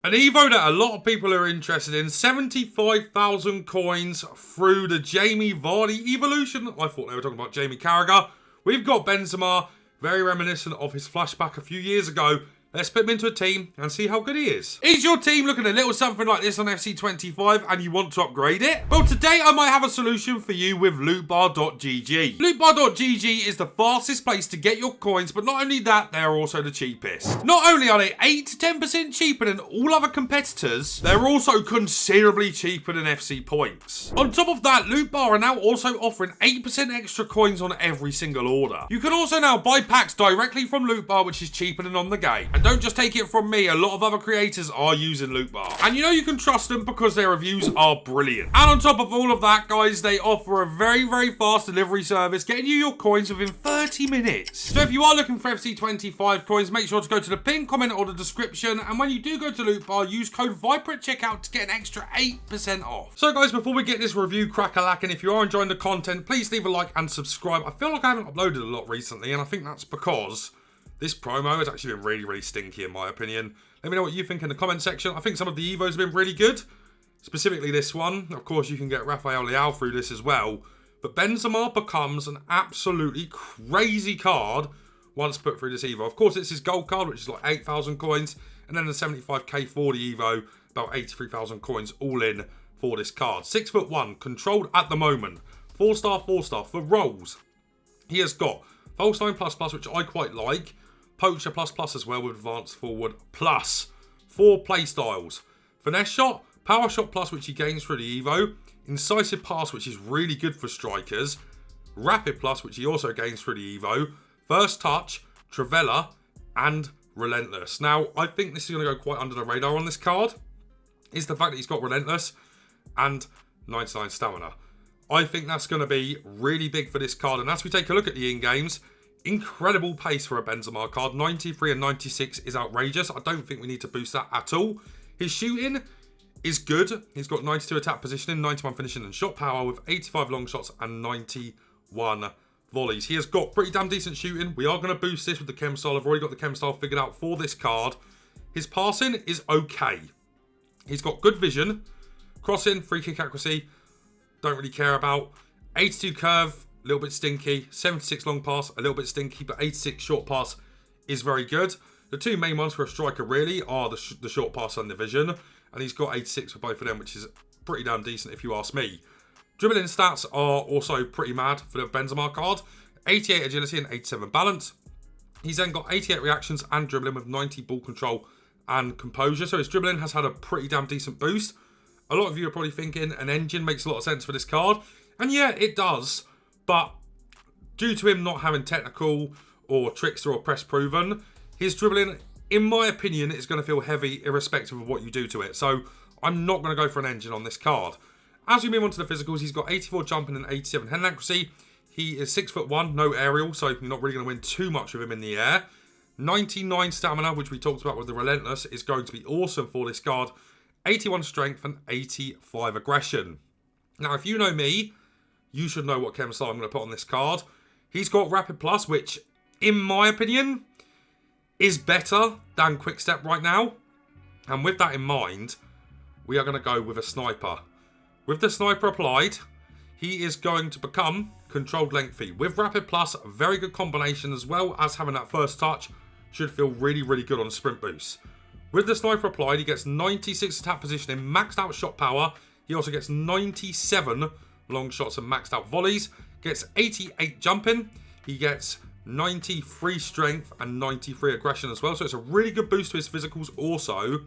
An Evo that a lot of people are interested in, 75,000 coins through the Jamie Vardy evolution. I thought they were talking about Jamie Carragher. We've got Benzema, very reminiscent of his flashback a few years ago. Let's put him into a team and see how good he is. Is your team looking a little something like this on FC25 and you want to upgrade it? Well, today I might have a solution for you with lootbar.gg. Lootbar.gg is the fastest place to get your coins, but not only that, they're also the cheapest. Not only are they 8 to 10% cheaper than all other competitors, they're also considerably cheaper than FC points. On top of that, Lootbar are now also offering 8% extra coins on every single order. You can also now buy packs directly from Lootbar, which is cheaper than on the game. And don't just take it from me, a lot of other creators are using Lootbar. And you know you can trust them because their reviews are brilliant. And on top of all of that, guys, they offer a very, very fast delivery service, getting you your coins within 30 minutes. So if you are looking for FC25 coins, make sure to go to the pinned comment or the description. And when you do go to Lootbar, use code VIPER at checkout to get an extra 8% off. So guys, before we get this review crack-a-lacking, if you are enjoying the content, please leave a like and subscribe. I feel like I haven't uploaded a lot recently, and I think that's because this promo has actually been really, really stinky in my opinion. Let me know what you think in the comment section. I think some of the Evos have been really good. Specifically this one. Of course, you can get Rafael Leao through this as well. But Benzema becomes an absolutely crazy card once put through this Evo. Of course, it's his gold card, which is like 8,000 coins. And then the 75k for the Evo, about 83,000 coins all in for this card. 6'1", controlled at the moment. 4-star, 4-star. For rolls, he has got False 9++, which I quite like. Poacher ++ as well with Advanced Forward plus 4 playstyles. Finesse Shot, Power Shot plus, which he gains through the Evo. Incisive Pass, which is really good for strikers. Rapid plus, which he also gains through the Evo. First Touch, Trivela, and Relentless. Now, I think this is going to go quite under the radar on this card, is the fact that he's got Relentless and 99 Stamina. I think that's going to be really big for this card. And as we take a look at the in-games, incredible pace for a Benzema card. 93 and 96 is outrageous. I don't think we need to boost that at all. His shooting is good. He's got 92 attack positioning, 91 finishing and shot power with 85 long shots and 91 volleys. He has got pretty damn decent shooting. We are going to boost this with the chem style. I've already got the chem style figured out for this card. His passing is okay. He's got good vision. Crossing, free kick accuracy, don't really care about. 82 curve, a little bit stinky. 76 long pass, a little bit stinky, but 86 short pass is very good. The two main ones for a striker really are the short pass and the vision. And he's got 86 for both of them, which is pretty damn decent if you ask me. Dribbling stats are also pretty mad for the Benzema card. 88 agility and 87 balance. He's then got 88 reactions and dribbling with 90 ball control and composure. So his dribbling has had a pretty damn decent boost. A lot of you are probably thinking an engine makes a lot of sense for this card. And yeah, it does. But due to him not having technical or trickster or press proven, his dribbling, in my opinion, is going to feel heavy irrespective of what you do to it. So I'm not going to go for an engine on this card. As we move on to the physicals, he's got 84 jumping and 87 hand accuracy. He is 6'1", no aerial, so you're not really going to win too much with him in the air. 99 stamina, which we talked about with the Relentless, is going to be awesome for this card. 81 strength and 85 aggression. Now, if you know me, you should know what chem style I'm going to put on this card. He's got Rapid Plus, which, in my opinion, is better than Quick Step right now. And with that in mind, we are going to go with a Sniper. With the Sniper applied, he is going to become Controlled Lengthy. With Rapid Plus, a very good combination, as well as having that first touch, should feel really, really good on Sprint Boost. With the Sniper applied, he gets 96 attack positioning, maxed out shot power. He also gets 97 long shots and maxed out volleys. Gets 88 jumping. He gets 93 strength and 93 aggression as well. So it's a really good boost to his physicals also.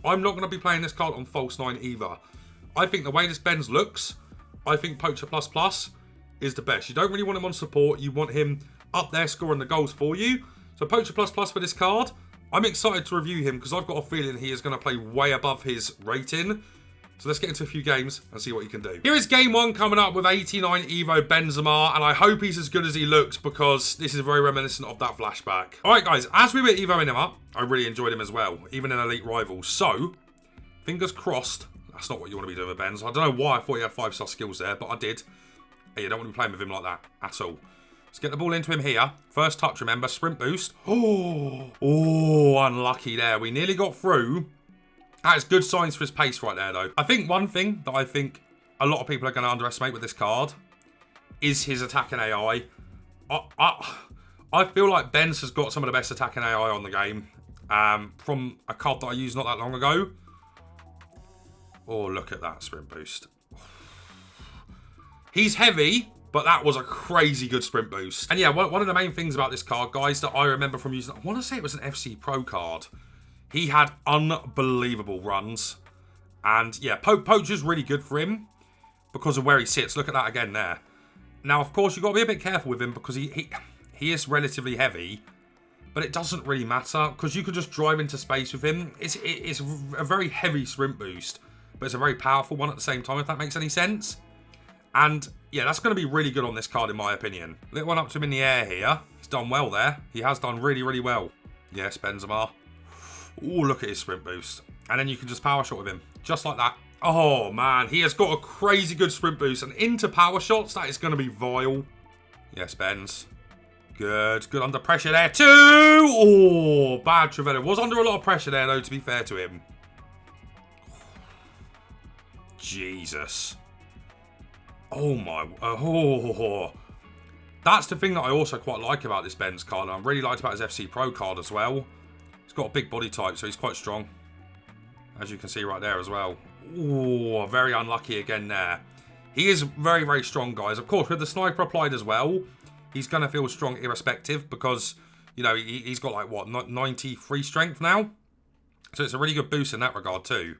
I'm not going to be playing this card on False 9 either. I think the way this Benz looks, I think Poacher ++ is the best. You don't really want him on support. You want him up there scoring the goals for you. So Poacher ++ for this card. I'm excited to review him because I've got a feeling he is going to play way above his rating. So let's get into a few games and see what he can do. Here is game 1 coming up with 89 Evo Benzema, and I hope he's as good as he looks because this is very reminiscent of that flashback. Alright guys, as we were Evoing him up, I really enjoyed him as well, even in Elite Rivals. So, fingers crossed, that's not what you want to be doing with Benz. I don't know why I thought he had 5-star skills there, but I did. Hey, you don't want to be playing with him like that at all. Let's get the ball into him here. First touch, remember, sprint boost. Oh, unlucky there. We nearly got through, That is good signs for his pace right there, though. I think one thing that I think a lot of people are going to underestimate with this card is his attacking AI. I feel like Benz has got some of the best attacking AI on the game from a card that I used not that long ago. Oh, look at that sprint boost. He's heavy, but that was a crazy good sprint boost. And yeah, one of the main things about this card, guys, that I remember from using, I want to say it was an FC Pro card. He had unbelievable runs. And yeah, Poacher's really good for him because of where he sits. Look at that again there. Now, of course, you've got to be a bit careful with him because he is relatively heavy. But it doesn't really matter because you could just drive into space with him. It's a very heavy sprint boost, but it's a very powerful one at the same time, if that makes any sense. And yeah, that's going to be really good on this card, in my opinion. Little one up to him in the air here. He's done well there. He has done really, really well. Yes, Benzema. Oh, look at his sprint boost. And then you can just power shot with him. Just like that. Oh, man. He has got a crazy good sprint boost. And into power shots, that is going to be vile. Yes, Benz. Good. Good under pressure there, too. Oh, bad Trevella. Was under a lot of pressure there, though, to be fair to him. Jesus. Oh, my. Oh. That's the thing that I also quite like about this Benz card. And I really liked about his FC Pro card as well. He's got a big body type, so he's quite strong. As you can see right there as well. Oh, very unlucky again there. He is very, very strong, guys. Of course, with the sniper applied as well, he's going to feel strong irrespective because, you know, he's got like, what, 93 strength now? So it's a really good boost in that regard too.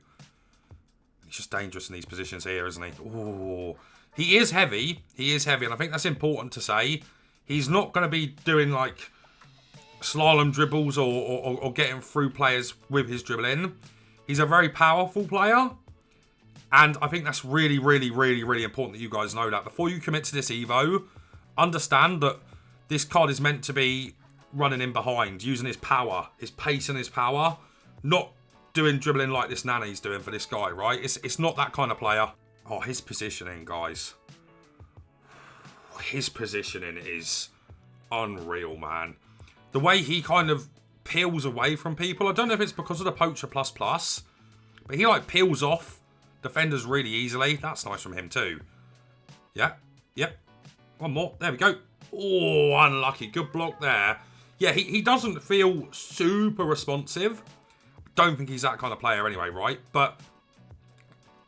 He's just dangerous in these positions here, isn't he? Oh, he is heavy. He is heavy, and I think that's important to say. He's not going to be doing like slalom dribbles or getting through players with his dribbling. He's a very powerful player. And I think that's really, really, really, really important that you guys know that. Before you commit to this Evo, understand that this card is meant to be running in behind, using his power, his pace and his power. Not doing dribbling like this Nani's doing for this guy, right? It's not that kind of player. Oh, his positioning, guys. His positioning is unreal, man. The way he kind of peels away from people. I don't know if it's because of the Poacher Plus Plus, but he like peels off defenders really easily. That's nice from him too. Yeah. Yep. One more. There we go. Oh, unlucky. Good block there. Yeah, he doesn't feel super responsive. Don't think he's that kind of player anyway, right? But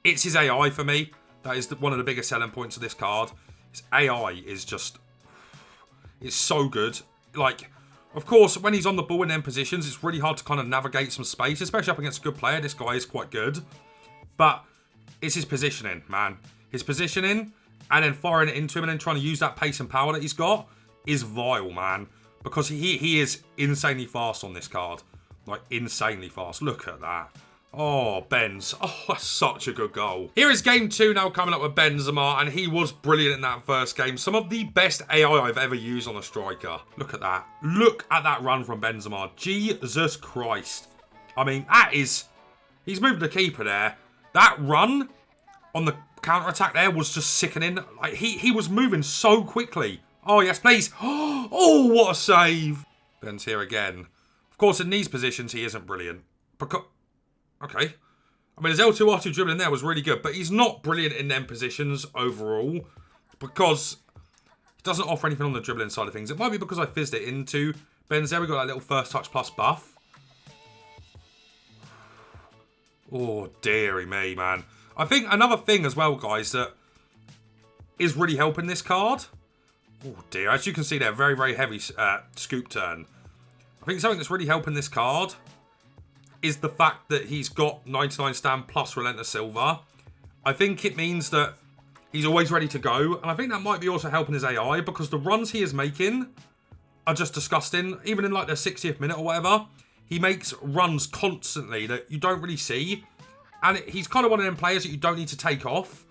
it's his AI for me. That is one of the biggest selling points of this card. His AI is just... It's so good. Like, of course, when he's on the ball in them positions, it's really hard to kind of navigate some space, especially up against a good player. This guy is quite good. But it's his positioning, man. His positioning and then firing it into him and then trying to use that pace and power that he's got is vile, man. Because he is insanely fast on this card. Like, insanely fast. Look at that. Oh, Benz. Oh, that's such a good goal. Here is game 2 now coming up with Benzema, and he was brilliant in that first game. Some of the best AI I've ever used on a striker. Look at that. Look at that run from Benzema. Jesus Christ. I mean, that is... He's moved the keeper there. That run on the counter-attack there was just sickening. Like, he was moving so quickly. Oh, yes, please. Oh, what a save. Ben's here again. Of course, in these positions, he isn't brilliant. Because... Okay. I mean, his L2R2 dribbling there was really good, but he's not brilliant in them positions overall because he doesn't offer anything on the dribbling side of things. It might be because I fizzed it into Ben's there. We got that little first touch plus buff. Oh, dearie me, man. I think another thing as well, guys, that is really helping this card. Oh, dear. As you can see there, very, very heavy scoop turn. I think something that's really helping this card is the fact that he's got 99 stand plus Relentless Silver. I think it means that he's always ready to go. And I think that might be also helping his AI because the runs he is making are just disgusting. Even in like the 60th minute or whatever, he makes runs constantly that you don't really see. And he's kind of one of them players that you don't need to take off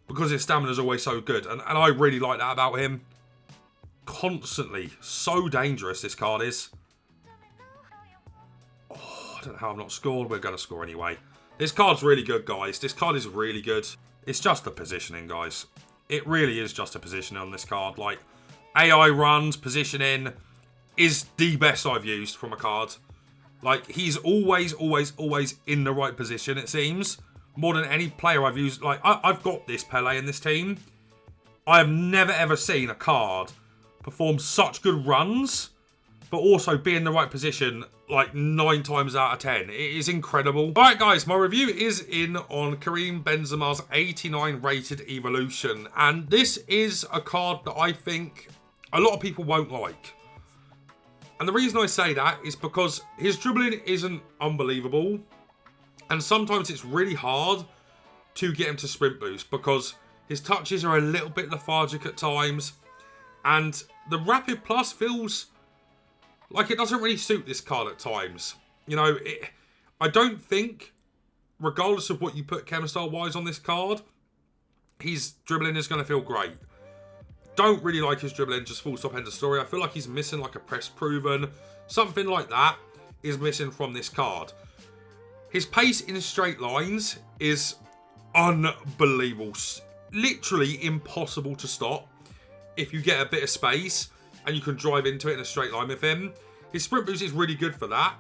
because his stamina is always so good. And I really like that about him. Constantly. So dangerous this card is. I don't know how I've not scored. We're going to score anyway. This card's really good, guys. This card is really good. It's just the positioning, guys. It really is just a positioning on this card. Like, AI runs, positioning is the best I've used from a card. Like, he's always in the right position, it seems. More than any player I've used. Like, I've got this Pele in this team. I have never ever seen a card perform such good runs, but also be in the right position like 9 times out of 10. It is incredible. All right, guys, my review is in on Karim Benzema's 89 rated evolution. And this is a card that I think a lot of people won't like. And the reason I say that is because his dribbling isn't unbelievable. And sometimes it's really hard to get him to sprint boost because his touches are a little bit lethargic at times. And the Rapid Plus feels like it doesn't really suit this card at times. You know, I don't think, regardless of what you put chemistyle-wise on this card, his dribbling is going to feel great. Don't really like his dribbling, just full stop, end of story. I feel like he's missing like a press proven. Something like that is missing from this card. His pace in straight lines is unbelievable. Literally impossible to stop if you get a bit of space and you can drive into it in a straight line with him. His sprint boost is really good for that.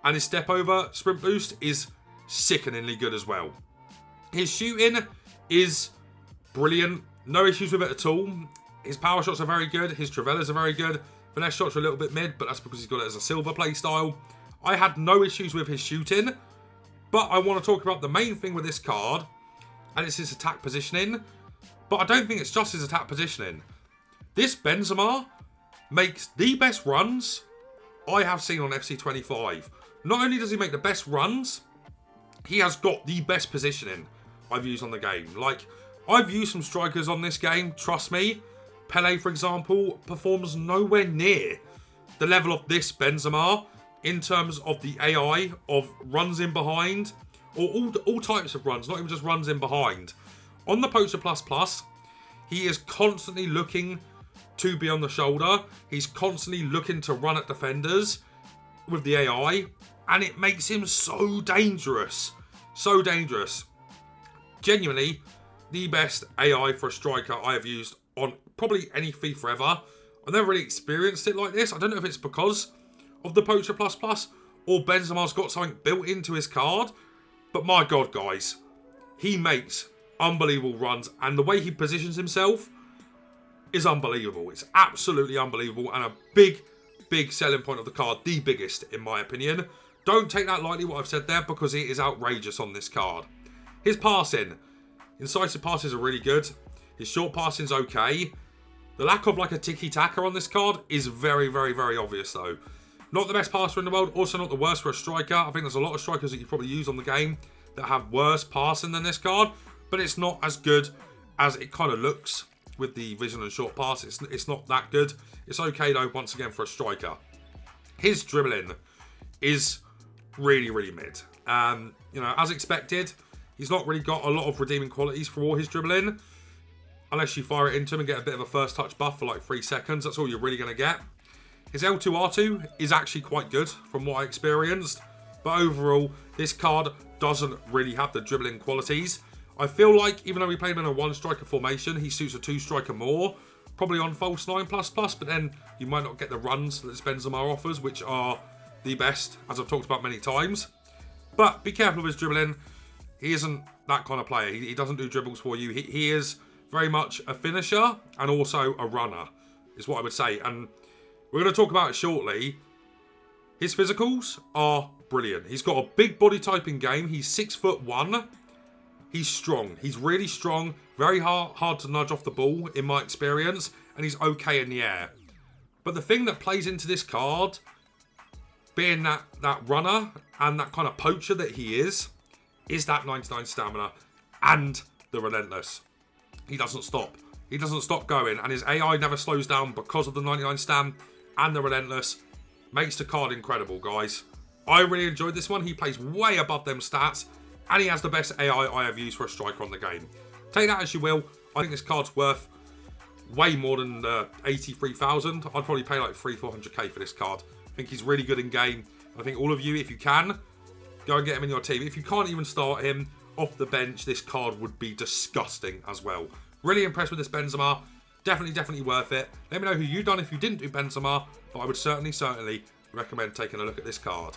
And his step over sprint boost is sickeningly good as well. His shooting is brilliant. No issues with it at all. His power shots are very good. His travellas are very good. Finesse shots are a little bit mid, but that's because he's got it as a silver play style. I had no issues with his shooting. But I want to talk about the main thing with this card, and it's his attack positioning. But I don't think it's just his attack positioning. This Benzema makes the best runs I have seen on FC25. Not only does he make the best runs, he has got the best positioning I've used on the game. Like, I've used some strikers on this game, trust me. Pele, for example, performs nowhere near the level of this Benzema in terms of the AI of runs in behind, or all types of runs, not even just runs in behind. On the Poacher Plus, he is constantly looking to be on the shoulder. He's constantly looking to run at defenders with the AI, and it makes him so dangerous. So dangerous. Genuinely, the best AI for a striker I have used on probably any FIFA ever. I've never really experienced it like this. I don't know if it's because of the Poacher Plus or Benzema's got something built into his card, but my God, guys, he makes unbelievable runs, and the way he positions himself is unbelievable. It's absolutely unbelievable, and a big selling point of the card, the biggest in my opinion. Don't take that lightly what I've said there, because it is outrageous on this card. His passing, incisive passes are really good. His short passing's okay. The lack of like a tiki-taka on this card is very obvious though. Not the best passer in the world, also not the worst for a striker. I think there's a lot of strikers that you probably use on the game that have worse passing than this card, but it's not as good as it kind of looks with the vision and short pass. It's not that good. It's okay though, once again, for a striker. His dribbling is really mid. You know, as expected, he's not really got a lot of redeeming qualities for all his dribbling. Unless you fire it into him and get a bit of a first touch buff for like 3 seconds. That's all you're really going to get. His L2R2 is actually quite good from what I experienced. But overall, this card doesn't really have the dribbling qualities. I feel like, even though we played him in a 1-striker formation, he suits a 2-striker more. Probably on false 9++, but then you might not get the runs that Benzema offers, which are the best, as I've talked about many times. But be careful with his dribbling. He isn't that kind of player. He doesn't do dribbles for you. He is very much a finisher and also a runner, is what I would say. And we're going to talk about it shortly. His physicals are brilliant. He's got a big body type in game. He's 6'1". He's strong. He's really strong. Very hard to nudge off the ball, in my experience. And he's okay in the air. But the thing that plays into this card, being that runner and that kind of poacher that he is that 99 stamina and the relentless. He doesn't stop. He doesn't stop going. And his AI never slows down because of the 99 stam and the relentless. Makes the card incredible, guys. I really enjoyed this one. He plays way above them stats. And he has the best AI I have used for a striker on the game. Take that as you will. I think this card's worth way more than 83,000. I'd probably pay like 300-400k for this card. I think he's really good in game. I think all of you, if you can, go and get him in your team. If you can't even start him off the bench, this card would be disgusting as well. Really impressed with this Benzema. Definitely worth it. Let me know who you done if you didn't do Benzema. But I would certainly recommend taking a look at this card.